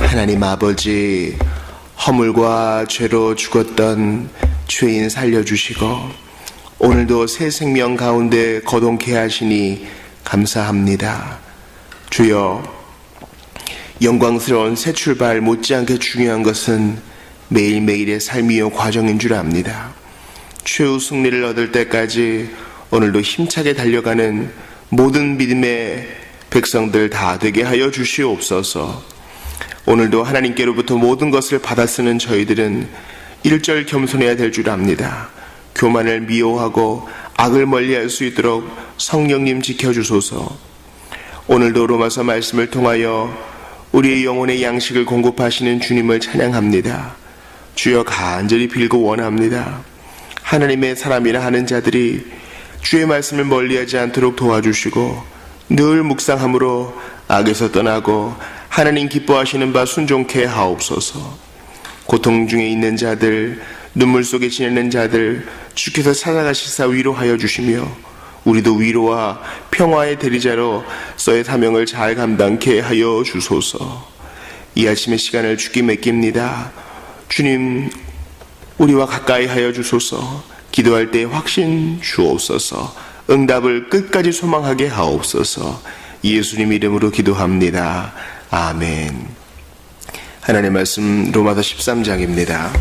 하나님 아버지, 허물과 죄로 죽었던 죄인 살려주시고 오늘도 새 생명 가운데 거동케 하시니 감사합니다. 주여, 영광스러운 새 출발 못지않게 중요한 것은 매일매일의 삶이요 과정인 줄 압니다. 최후 승리를 얻을 때까지 오늘도 힘차게 달려가는 모든 믿음의 백성들 다 되게 하여 주시옵소서. 오늘도 하나님께로부터 모든 것을 받아 쓰는 저희들은 일절 겸손해야 될 줄 압니다. 교만을 미워하고 악을 멀리할 수 있도록 성령님 지켜주소서. 오늘도 로마서 말씀을 통하여 우리의 영혼의 양식을 공급하시는 주님을 찬양합니다. 주여, 간절히 빌고 원합니다. 하나님의 사람이라 하는 자들이 주의 말씀을 멀리하지 않도록 도와주시고 늘 묵상함으로 악에서 떠나고 하나님 기뻐하시는 바 순종케 하옵소서. 고통 중에 있는 자들, 눈물 속에 지내는 자들 주께서 찾아가시사 위로하여 주시며 우리도 위로와 평화의 대리자로 써의 사명을 잘 감당케 하여 주소서. 이 아침의 시간을 주께 맡깁니다. 주님, 우리와 가까이 하여 주소서. 기도할 때 확신 주옵소서. 응답을 끝까지 소망하게 하옵소서. 예수님 이름으로 기도합니다. 아멘. 하나님의 말씀 로마서 13장입니다.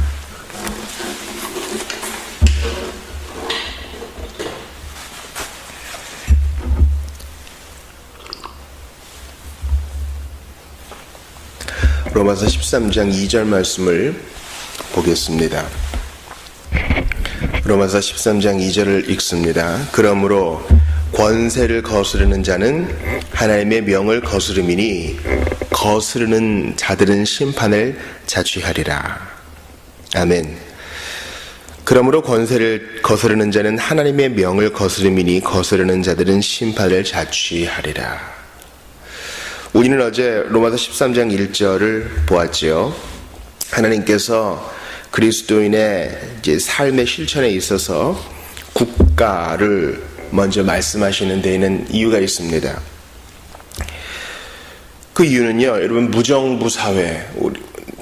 로마서 13장 2절 말씀을 보겠습니다. 로마서 13장 2절을 읽습니다. 그러므로 권세를 거스르는 자는 하나님의 명을 거스름이니 거스르는 자들은 심판을 자취하리라. 아멘. 그러므로 권세를 거스르는 자는 하나님의 명을 거스름이니 거스르는 자들은 심판을 자취하리라. 우리는 어제 로마서 13장 1절을 보았지요. 하나님께서 그리스도인의 이제 삶의 실천에 있어서 국가를 먼저 말씀하시는 데에는 이유가 있습니다. 그 이유는요, 여러분, 무정부 사회,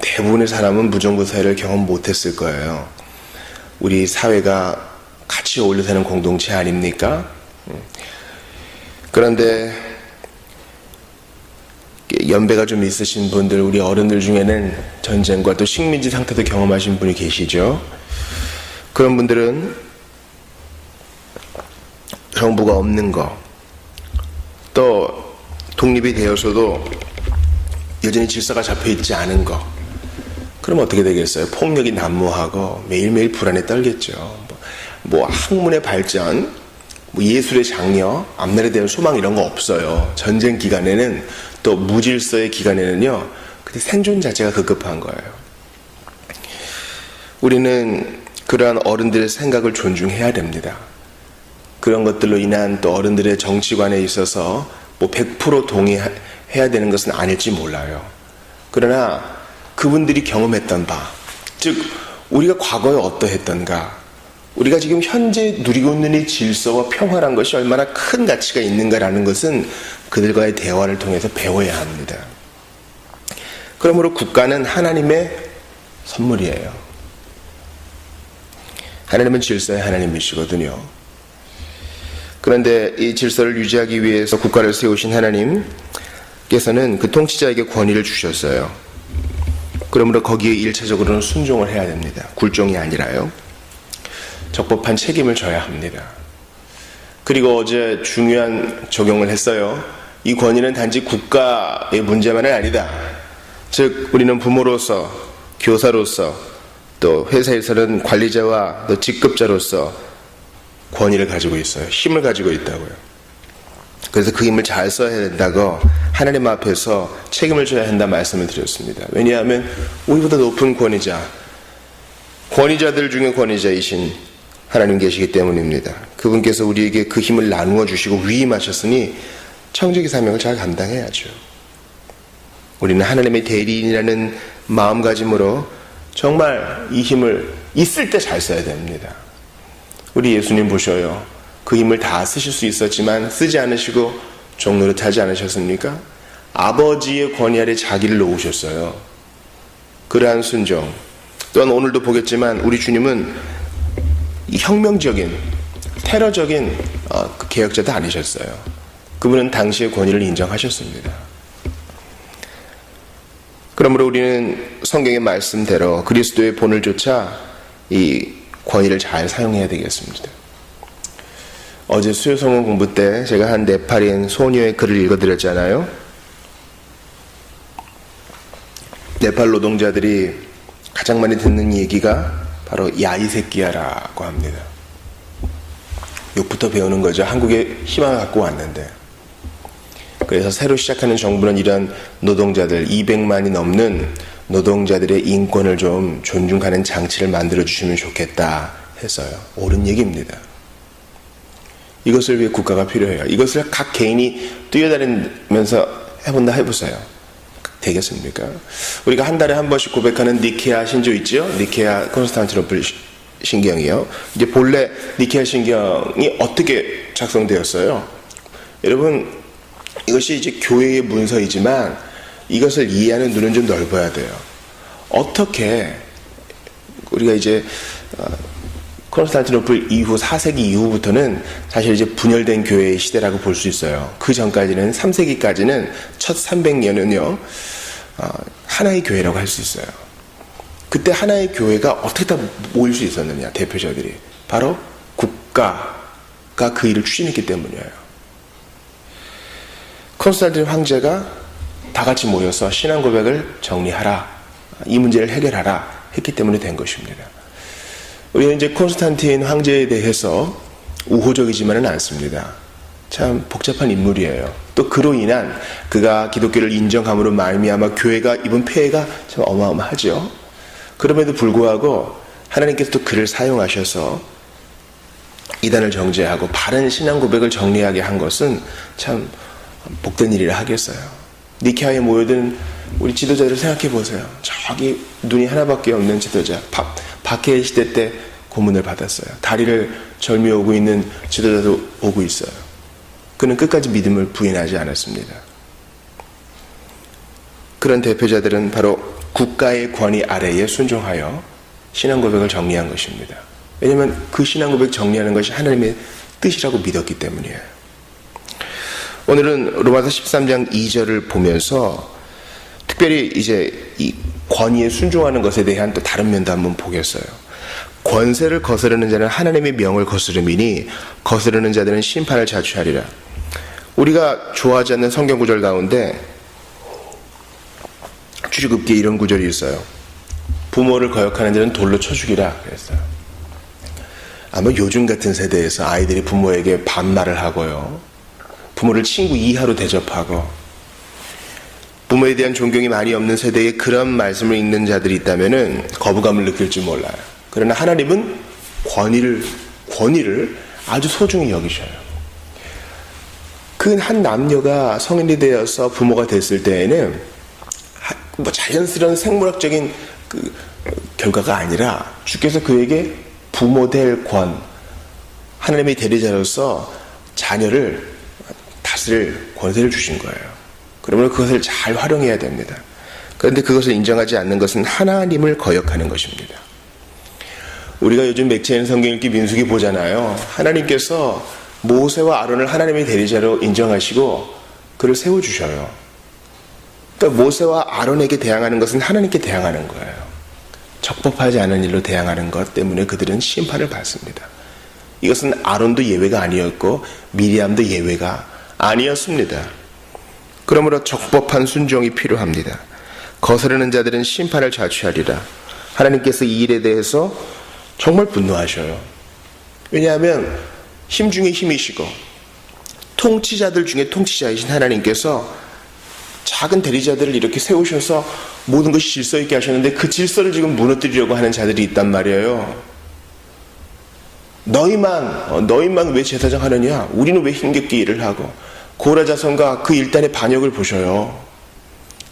대부분의 사람은 무정부 사회를 경험 못했을 거예요. 우리 사회가 같이 어울려 사는 공동체 아닙니까? 그런데 연배가 좀 있으신 분들, 우리 어른들 중에는 전쟁과 또 식민지 상태도 경험하신 분이 계시죠. 그런 분들은 정부가 없는 거, 또 독립이 되어서도 여전히 질서가 잡혀있지 않은 거, 그럼 어떻게 되겠어요? 폭력이 난무하고 매일매일 불안에 떨겠죠. 뭐 학문의 발전, 뭐 예술의 장려, 앞날에 대한 소망 이런 거 없어요. 전쟁 기간에는, 또 무질서의 기간에는요, 그때 생존 자체가 급급한 거예요. 우리는 그러한 어른들의 생각을 존중해야 됩니다. 그런 것들로 인한 또 어른들의 정치관에 있어서 뭐 100% 동의해야 되는 것은 아닐지 몰라요. 그러나 그분들이 경험했던 바, 즉 우리가 과거에 어떠했던가, 우리가 지금 현재 누리고 있는 이 질서와 평화란 것이 얼마나 큰 가치가 있는가라는 것은 그들과의 대화를 통해서 배워야 합니다. 그러므로 국가는 하나님의 선물이에요. 하나님은 질서의 하나님이시거든요. 그런데 이 질서를 유지하기 위해서 국가를 세우신 하나님께서는 그 통치자에게 권위를 주셨어요. 그러므로 거기에 일차적으로는 순종을 해야 됩니다. 굴종이 아니라요. 적법한 책임을 져야 합니다. 그리고 어제 중요한 적용을 했어요. 이 권위는 단지 국가의 문제만은 아니다. 즉 우리는 부모로서, 교사로서, 또 회사에서는 관리자와 또 직급자로서 권위를 가지고 있어요. 힘을 가지고 있다고요. 그래서 그 힘을 잘 써야 된다고 하나님 앞에서 책임을 져야 한다 말씀을 드렸습니다. 왜냐하면 우리보다 높은 권위자들 중에 권위자이신 하나님 계시기 때문입니다. 그분께서 우리에게 그 힘을 나누어 주시고 위임하셨으니 청지기 사명을 잘 감당해야죠. 우리는 하나님의 대리인이라는 마음가짐으로 정말 이 힘을 있을 때 잘 써야 됩니다. 우리 예수님 보셔요. 그 힘을 다 쓰실 수 있었지만 쓰지 않으시고 종노릇하지 않으셨습니까? 아버지의 권위 아래 자기를 놓으셨어요. 그러한 순종, 또한 오늘도 보겠지만 우리 주님은 혁명적인, 테러적인 그 개혁자도 아니셨어요. 그분은 당시의 권위를 인정하셨습니다. 그러므로 우리는 성경의 말씀대로 그리스도의 본을 쫓아 이 권위를 잘 사용해야 되겠습니다. 어제 수요성경 공부 때 제가 한 네팔인 소녀의 글을 읽어드렸잖아요. 네팔 노동자들이 가장 많이 듣는 얘기가 바로 야 이 새끼야라고 합니다. 욕부터 배우는 거죠. 한국에 희망을 갖고 왔는데. 그래서 새로 시작하는 정부는 이런 노동자들 200만이 넘는 노동자들의 인권을 좀 존중하는 장치를 만들어 주시면 좋겠다 했어요. 옳은 얘기입니다. 이것을 위해 국가가 필요해요. 이것을 각 개인이 뛰어다니면서 해본다 해보세요. 되겠습니까? 우리가 한 달에 한 번씩 고백하는 니케아 신조 있죠? 니케아 콘스탄티노플 신경이요. 이제 본래 니케아 신경이 어떻게 작성되었어요? 여러분, 이것이 이제 교회의 문서이지만 이것을 이해하는 눈은 좀 넓어야 돼요. 어떻게 우리가 이제 콘스탄티노플 이후 4세기 이후부터는 사실 이제 분열된 교회의 시대라고 볼 수 있어요. 그 전까지는 3세기까지는 첫 300년은요 하나의 교회라고 할 수 있어요. 그때 하나의 교회가 어떻게 다 모일 수 있었느냐, 대표자들이 바로 국가가 그 일을 추진했기 때문이에요. 콘스탄틴 황제가 다 같이 모여서 신앙 고백을 정리하라, 이 문제를 해결하라 했기 때문에 된 것입니다. 우리는 이제 콘스탄틴 황제에 대해서 우호적이지만은 않습니다. 참 복잡한 인물이에요. 또 그로 인한 그가 기독교를 인정함으로 말미암아 교회가 입은 폐해가 참 어마어마하죠. 그럼에도 불구하고 하나님께서 또 그를 사용하셔서 이단을 정죄하고 바른 신앙 고백을 정리하게 한 것은 참 복된 일이라 하겠어요. 니케아에 모여든 우리 지도자들을 생각해 보세요. 저기 눈이 하나밖에 없는 지도자, 박해의 시대 때 고문을 받았어요. 다리를 절미 오고 있는 지도자도 오고 있어요. 그는 끝까지 믿음을 부인하지 않았습니다. 그런 대표자들은 바로 국가의 권위 아래에 순종하여 신앙 고백을 정리한 것입니다. 왜냐하면 그 신앙 고백 정리하는 것이 하나님의 뜻이라고 믿었기 때문이에요. 오늘은 로마서 13장 2절을 보면서 특별히 이제 이 권위에 순종하는 것에 대한 또 다른 면도 한번 보겠어요. 권세를 거스르는 자는 하나님의 명을 거스름이니 거스르는 자들은 심판을 자취하리라. 우리가 좋아하지 않는 성경 구절 가운데 출애굽기에 이런 구절이 있어요. 부모를 거역하는 자는 돌로 쳐 죽이라 그랬어요. 아마 요즘 같은 세대에서 아이들이 부모에게 반말을 하고요, 부모를 친구 이하로 대접하고 부모에 대한 존경이 많이 없는 세대에 그런 말씀을 읽는 자들이 있다면은 거부감을 느낄지 몰라요. 그러나 하나님은 권위를 아주 소중히 여기셔요. 그 한 남녀가 성인이 되어서 부모가 됐을 때에는 뭐 자연스러운 생물학적인 그 결과가 아니라 주께서 그에게 부모 될 하나님의 대리자로서 자녀를 다스릴 권세를 주신 거예요. 그러면 그것을 잘 활용해야 됩니다. 그런데 그것을 인정하지 않는 것은 하나님을 거역하는 것입니다. 우리가 요즘 맥체인 성경 읽기 민수기 보잖아요. 하나님께서 모세와 아론을 하나님의 대리자로 인정하시고 그를 세워주셔요. 그러니까 모세와 아론에게 대항하는 것은 하나님께 대항하는 거예요. 적법하지 않은 일로 대항하는 것 때문에 그들은 심판을 받습니다. 이것은 아론도 예외가 아니었고 미리암도 예외가 아니었습니다. 그러므로 적법한 순종이 필요합니다. 거스르는 자들은 심판을 자취하리라. 하나님께서 이 일에 대해서 정말 분노하셔요. 왜냐하면 힘 중에 힘이시고 통치자들 중에 통치자이신 하나님께서 작은 대리자들을 이렇게 세우셔서 모든 것이 질서 있게 하셨는데 그 질서를 지금 무너뜨리려고 하는 자들이 있단 말이에요. 너희만 왜 제사장 하느냐? 우리는 왜 힘겹게 일을 하고? 고라 자손과 그 일단의 반역을 보셔요.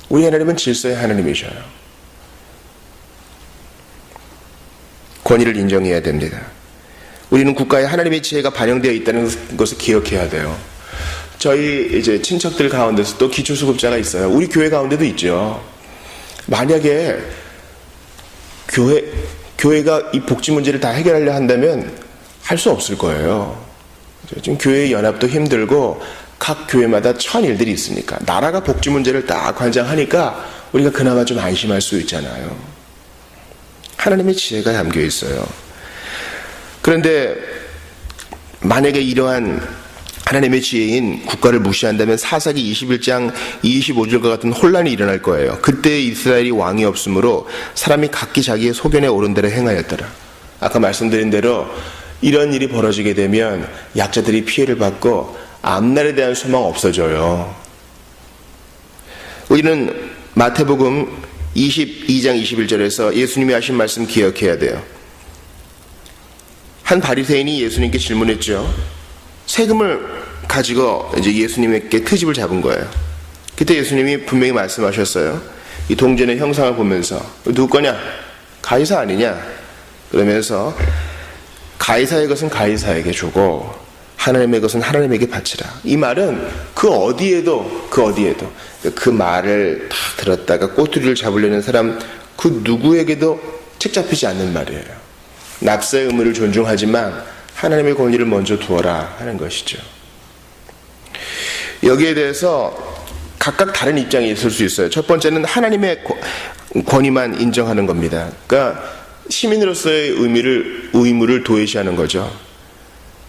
우리 하나님은 질서의 하나님이셔요. 권위를 인정해야 됩니다. 우리는 국가에 하나님의 지혜가 반영되어 있다는 것을 기억해야 돼요. 저희 이제 친척들 가운데서 또 기초수급자가 있어요. 우리 교회 가운데도 있죠. 만약에 교회가 이 복지 문제를 다 해결하려 한다면 할 수 없을 거예요. 지금 교회의 연합도 힘들고 각 교회마다 천일들이 있으니까 나라가 복지 문제를 딱 관장하니까 우리가 그나마 좀 안심할 수 있잖아요. 하나님의 지혜가 담겨 있어요. 그런데 만약에 이러한 하나님의 지혜인 국가를 무시한다면 사사기 21장 25절과 같은 혼란이 일어날 거예요. 그때 이스라엘이 왕이 없으므로 사람이 각기 자기의 소견에 오른 대로 행하였더라. 아까 말씀드린 대로 이런 일이 벌어지게 되면 약자들이 피해를 받고 앞날에 대한 소망 없어져요. 우리는 마태복음 22장 21절에서 예수님이 하신 말씀 기억해야 돼요. 한 바리새인이 예수님께 질문했죠. 세금을 가지고 이제 예수님에게 트집을 잡은 거예요. 그때 예수님이 분명히 말씀하셨어요. 이 동전의 형상을 보면서 누구 거냐? 가이사 아니냐? 그러면서 가이사의 것은 가이사에게 주고 하나님의 것은 하나님에게 바치라. 이 말은 그 어디에도 그 말을 다 들었다가 꼬투리를 잡으려는 사람 그 누구에게도 책 잡히지 않는 말이에요. 납세의 의무를 존중하지만 하나님의 권위를 먼저 두어라 하는 것이죠. 여기에 대해서 각각 다른 입장이 있을 수 있어요. 첫 번째는 하나님의 권위만 인정하는 겁니다. 그러니까 시민으로서의 의무를 도외시하는 거죠.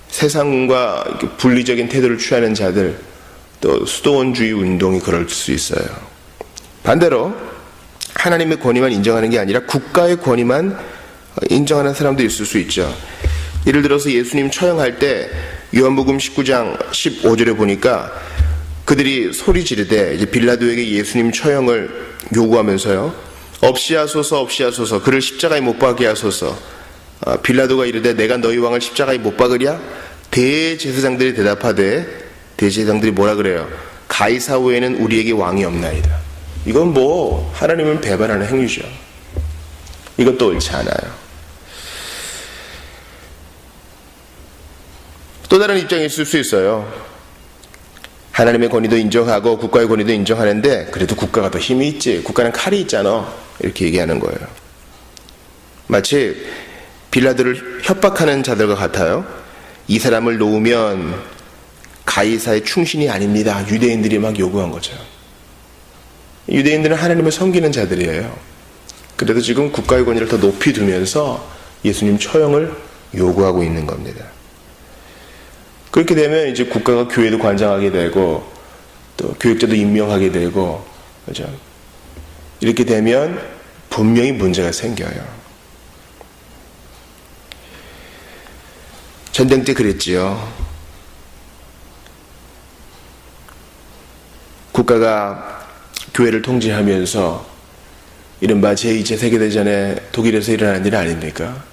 세상과 분리적인 태도를 취하는 자들, 또 수도원주의 운동이 그럴 수 있어요. 반대로 하나님의 권위만 인정하는 게 아니라 국가의 권위만 인정하는 사람도 있을 수 있죠. 예를 들어서 예수님 처형할 때 요한복음 19장 15절에 보니까 그들이 소리 지르되 이제 빌라도에게 예수님 처형을 요구하면서요. 없이 하소서 그를 십자가에 못 박게 하소서. 빌라도가 이르되 내가 너희 왕을 십자가에 못 박으랴? 대제사장들이 대답하되 대제사장들이 뭐라 그래요? 가이사 외에는 우리에게 왕이 없나이다. 이건 뭐 하나님을 배반하는 행위죠. 이것도 옳지 않아요. 또 다른 입장이 있을 수 있어요. 하나님의 권위도 인정하고 국가의 권위도 인정하는데 그래도 국가가 더 힘이 있지. 국가는 칼이 있잖아. 이렇게 얘기하는 거예요. 마치 빌라도를 협박하는 자들과 같아요. 이 사람을 놓으면 가이사의 충신이 아닙니다. 유대인들이 막 요구한 거죠. 유대인들은 하나님을 섬기는 자들이에요. 그래도 지금 국가의 권위를 더 높이 두면서 예수님 처형을 요구하고 있는 겁니다. 그렇게 되면 이제 국가가 교회도 관장하게 되고 또 교육자도 임명하게 되고 그죠? 이렇게 되면 분명히 문제가 생겨요. 전쟁 때 그랬지요. 국가가 교회를 통제하면서 이른바 제2차 세계대전에 독일에서 일어난 일 아닙니까?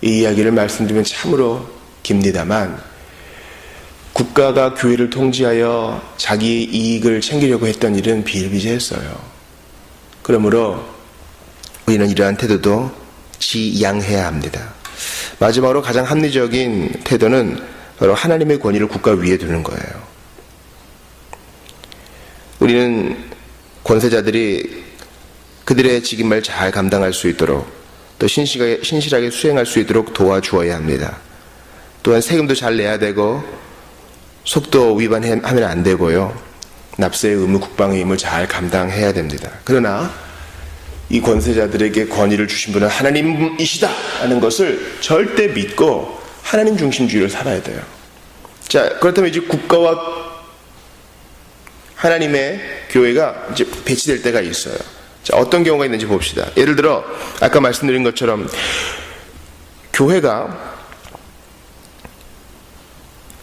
이 이야기를 말씀드리면 참으로 깁니다만 국가가 교회를 통제하여 자기 이익을 챙기려고 했던 일은 비일비재했어요. 그러므로 우리는 이러한 태도도 지양해야 합니다. 마지막으로 가장 합리적인 태도는 바로 하나님의 권위를 국가 위에 두는 거예요. 우리는 권세자들이 그들의 직임을 잘 감당할 수 있도록 또 신실하게 수행할 수 있도록 도와주어야 합니다. 또한 세금도 잘 내야 되고 속도 위반하면 안 되고요. 납세의 의무, 국방의 의무를 잘 감당해야 됩니다. 그러나 이 권세자들에게 권위를 주신 분은 하나님이시다 하는 것을 절대 믿고 하나님 중심주의를 살아야 돼요. 자, 그렇다면 이제 국가와 하나님의 교회가 이제 배치될 때가 있어요. 자, 어떤 경우가 있는지 봅시다. 예를 들어 아까 말씀드린 것처럼 교회가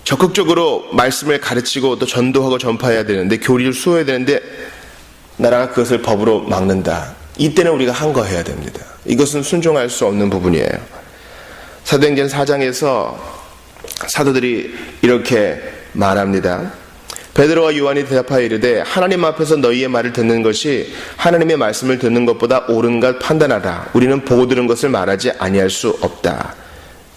적극적으로 말씀을 가르치고 또 전도하고 전파해야 되는데 교리를 수호해야 되는데 나라가 그것을 법으로 막는다. 이때는 우리가 항거해야 됩니다. 이것은 순종할 수 없는 부분이에요. 사도행전 4장에서 사도들이 이렇게 말합니다. 베드로와 요한이 대답하여 이르되 하나님 앞에서 너희의 말을 듣는 것이 하나님의 말씀을 듣는 것보다 옳은가 판단하라. 우리는 보고 들은 것을 말하지 아니할 수 없다.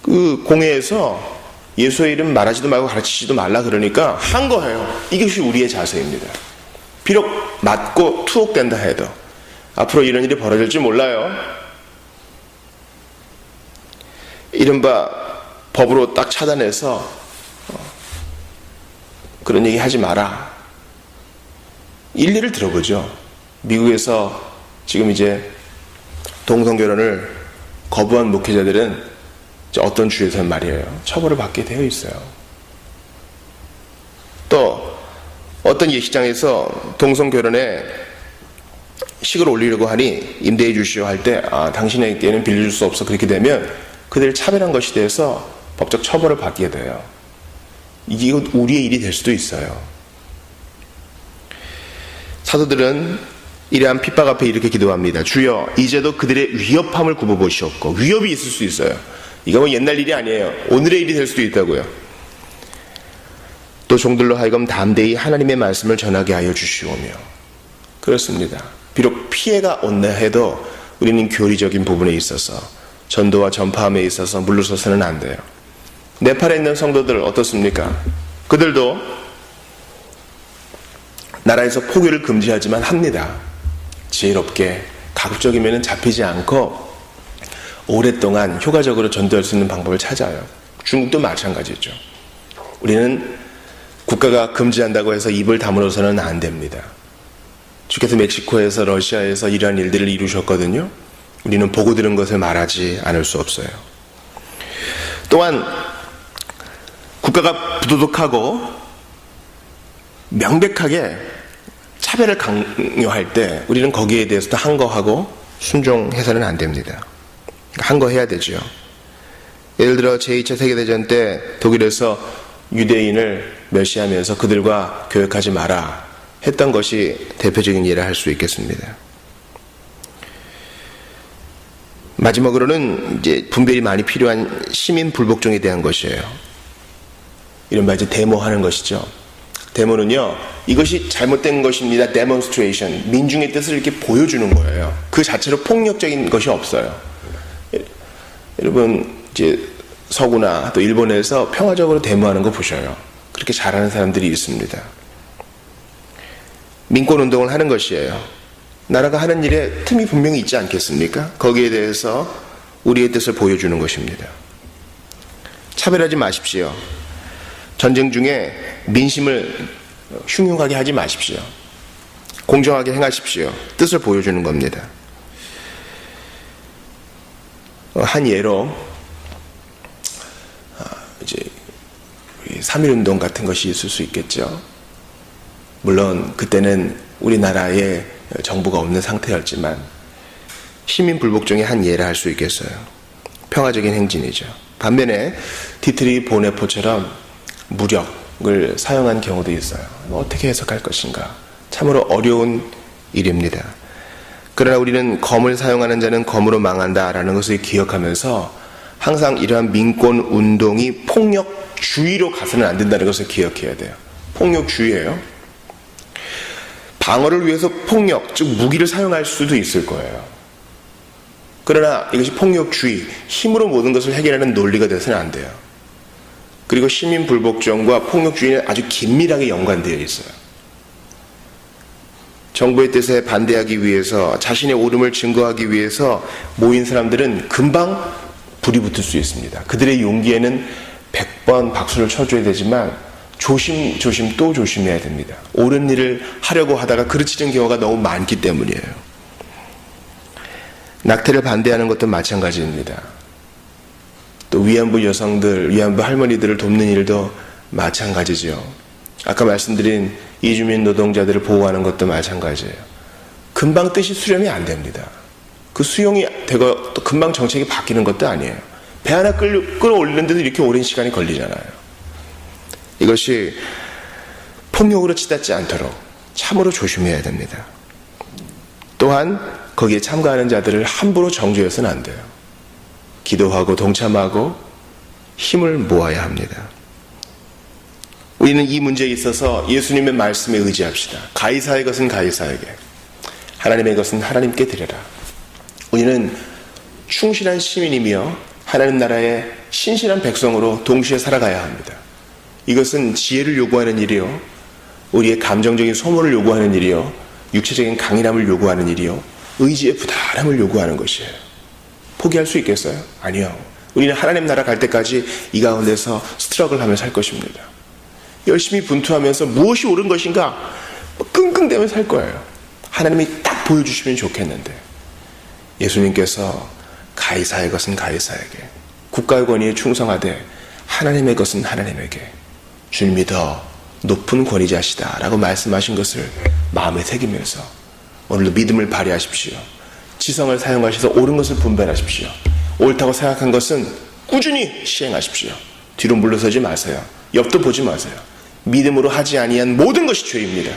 그 공회에서 예수의 이름 말하지도 말고 가르치지도 말라 그러니까 항거해요. 이것이 우리의 자세입니다. 비록 맞고 투옥된다 해도 앞으로 이런 일이 벌어질지 몰라요. 이른바 법으로 딱 차단해서 그런 얘기 하지 마라. 일리를 들어보죠. 미국에서 지금 이제 동성결혼을 거부한 목회자들은 어떤 주에서는 말이에요, 처벌을 받게 되어 있어요. 또 어떤 예식장에서 동성결혼에 식을 올리려고 하니 임대해 주시오 할 때 당신에게는 빌려줄 수 없어, 그렇게 되면 그들을 차별한 것이 돼서 법적 처벌을 받게 돼요. 이게 우리의 일이 될 수도 있어요. 사도들은 이러한 핍박 앞에 이렇게 기도합니다. 주여, 이제도 그들의 위협함을 굽어보시옵고. 위협이 있을 수 있어요. 이거 뭐 옛날 일이 아니에요. 오늘의 일이 될 수도 있다고요. 또 종들로 하여금 담대히 하나님의 말씀을 전하게 하여 주시오며. 그렇습니다. 비록 피해가 온다 해도 우리는 교리적인 부분에 있어서, 전도와 전파함에 있어서 물러서서는 안 돼요. 네팔에 있는 성도들 어떻습니까? 그들도 나라에서 포교를 금지하지만 합니다. 지혜롭게 가급적이면 잡히지 않고 오랫동안 효과적으로 전도할 수 있는 방법을 찾아요. 중국도 마찬가지죠. 우리는 국가가 금지한다고 해서 입을 다물어서는 안 됩니다. 주께서 멕시코에서, 러시아에서 이러한 일들을 이루셨거든요. 우리는 보고 들은 것을 말하지 않을 수 없어요. 또한 국가가 부도덕하고 명백하게 차별을 강요할 때 우리는 거기에 대해서도 항거하고 순종해서는 안 됩니다. 항거해야 되죠. 예를 들어 제2차 세계대전 때 독일에서 유대인을 멸시하면서 그들과 교역하지 마라 했던 것이 대표적인 예를 할 수 있겠습니다. 마지막으로는 이제 분별이 많이 필요한 시민 불복종에 대한 것이에요. 이른바 이제 데모하는 것이죠. 데모는요, 이것이 잘못된 것입니다. 데몬스트레이션, 민중의 뜻을 이렇게 보여주는 거예요. 그 자체로 폭력적인 것이 없어요. 여러분 이제 서구나 또 일본에서 평화적으로 데모하는 거 보셔요. 그렇게 잘하는 사람들이 있습니다. 민권운동을 하는 것이에요. 나라가 하는 일에 틈이 분명히 있지 않겠습니까? 거기에 대해서 우리의 뜻을 보여주는 것입니다. 차별하지 마십시오. 전쟁 중에 민심을 흉흉하게 하지 마십시오. 공정하게 행하십시오. 뜻을 보여주는 겁니다. 한 예로 이제 3.1운동 같은 것이 있을 수 있겠죠. 물론 그때는 우리나라에 정부가 없는 상태였지만 시민 불복종의 한 예를 할 수 있겠어요. 평화적인 행진이죠. 반면에 디트리 보네포처럼 무력을 사용한 경우도 있어요. 어떻게 해석할 것인가? 참으로 어려운 일입니다. 그러나 우리는 검을 사용하는 자는 검으로 망한다라는 것을 기억하면서 항상 이러한 민권운동이 폭력주의로 가서는 안 된다는 것을 기억해야 돼요. 폭력주의예요. 방어를 위해서 폭력, 즉 무기를 사용할 수도 있을 거예요. 그러나 이것이 폭력주의, 힘으로 모든 것을 해결하는 논리가 돼서는 안 돼요. 그리고 시민 불복종과 폭력주의는 아주 긴밀하게 연관되어 있어요. 정부의 뜻에 반대하기 위해서, 자신의 옳음을 증거하기 위해서 모인 사람들은 금방 불이 붙을 수 있습니다. 그들의 용기에는 100번 박수를 쳐줘야 되지만 조심 또 조심해야 됩니다. 옳은 일을 하려고 하다가 그르치는 경우가 너무 많기 때문이에요. 낙태를 반대하는 것도 마찬가지입니다. 또 위안부 여성들, 위안부 할머니들을 돕는 일도 마찬가지죠. 아까 말씀드린 이주민 노동자들을 보호하는 것도 마찬가지예요. 금방 뜻이 수렴이 안 됩니다. 그 수용이 되고 또 금방 정책이 바뀌는 것도 아니에요. 배 하나 끌어올리는데도 이렇게 오랜 시간이 걸리잖아요. 이것이 폭력으로 치닫지 않도록 참으로 조심해야 됩니다. 또한 거기에 참가하는 자들을 함부로 정죄해서는 안 돼요. 기도하고 동참하고 힘을 모아야 합니다. 우리는 이 문제에 있어서 예수님의 말씀에 의지합시다. 가이사의 것은 가이사에게, 하나님의 것은 하나님께 드려라. 우리는 충실한 시민이며 하나님 나라의 신실한 백성으로 동시에 살아가야 합니다. 이것은 지혜를 요구하는 일이요, 우리의 감정적인 소모를 요구하는 일이요, 육체적인 강인함을 요구하는 일이요, 의지의 부단함을 요구하는 것이에요. 포기할 수 있겠어요? 아니요. 우리는 하나님 나라 갈 때까지 이 가운데서 스트럭을 하며 살 것입니다. 열심히 분투하면서 무엇이 옳은 것인가 끙끙대며 살 거예요. 하나님이 딱 보여주시면 좋겠는데, 예수님께서 가이사의 것은 가이사에게, 국가의 권위에 충성하되 하나님의 것은 하나님에게, 주님이 더 높은 권위자시다 라고 말씀하신 것을 마음에 새기면서 오늘도 믿음을 발휘하십시오. 지성을 사용하셔서 옳은 것을 분별하십시오. 옳다고 생각한 것은 꾸준히 시행하십시오. 뒤로 물러서지 마세요. 옆도 보지 마세요. 믿음으로 하지 아니한 모든 것이 죄입니다.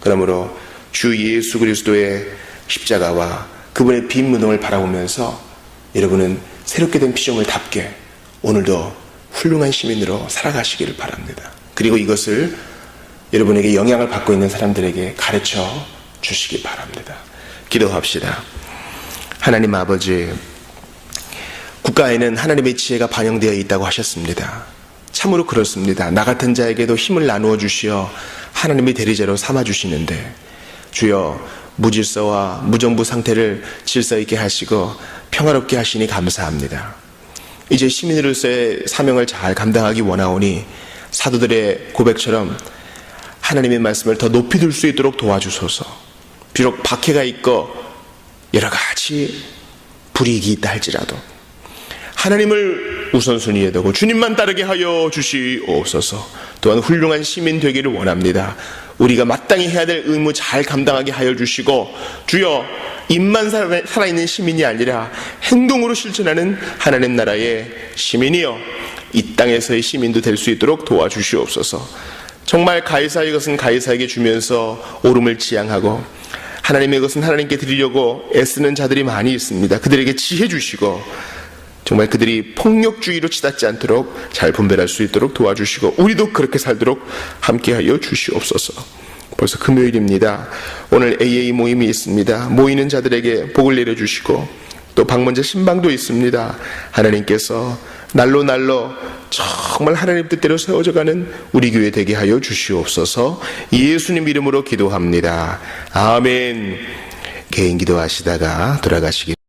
그러므로 주 예수 그리스도의 십자가와 그분의 빈 무덤을 바라보면서 여러분은 새롭게 된 피조물답게 오늘도 훌륭한 시민으로 살아가시기를 바랍니다. 그리고 이것을 여러분에게 영향을 받고 있는 사람들에게 가르쳐 주시기 바랍니다. 기도합시다. 하나님 아버지, 국가에는 하나님의 지혜가 반영되어 있다고 하셨습니다. 참으로 그렇습니다. 나 같은 자에게도 힘을 나누어 주시어 하나님의 대리자로 삼아 주시는데, 주여 무질서와 무정부 상태를 질서 있게 하시고 평화롭게 하시니 감사합니다. 이제 시민으로서의 사명을 잘 감당하기 원하오니 사도들의 고백처럼 하나님의 말씀을 더 높이 들 수 있도록 도와주소서. 비록 박해가 있고 여러 가지 불이익이 있다 할지라도 하나님을 우선순위에 두고 주님만 따르게 하여 주시옵소서. 또한 훌륭한 시민 되기를 원합니다. 우리가 마땅히 해야 될 의무 잘 감당하게 하여 주시고, 주여 입만 살아있는 시민이 아니라 행동으로 실천하는 하나님 나라의 시민이여 이 땅에서의 시민도 될 수 있도록 도와주시옵소서. 정말 가이사의 것은 가이사에게 주면서 옳음을 지향하고 하나님의 것은 하나님께 드리려고 애쓰는 자들이 많이 있습니다. 그들에게 지혜 주시고 정말 그들이 폭력주의로 치닫지 않도록 잘 분별할 수 있도록 도와주시고 우리도 그렇게 살도록 함께하여 주시옵소서. 벌써 금요일입니다. 오늘 AA 모임이 있습니다. 모이는 자들에게 복을 내려주시고 또 방문제 신방도 있습니다. 하나님께서 날로 정말 하나님 뜻대로 세워져가는 우리 교회 되게 하여 주시옵소서. 예수님 이름으로 기도합니다. 아멘. 개인 기도하시다가 돌아가시기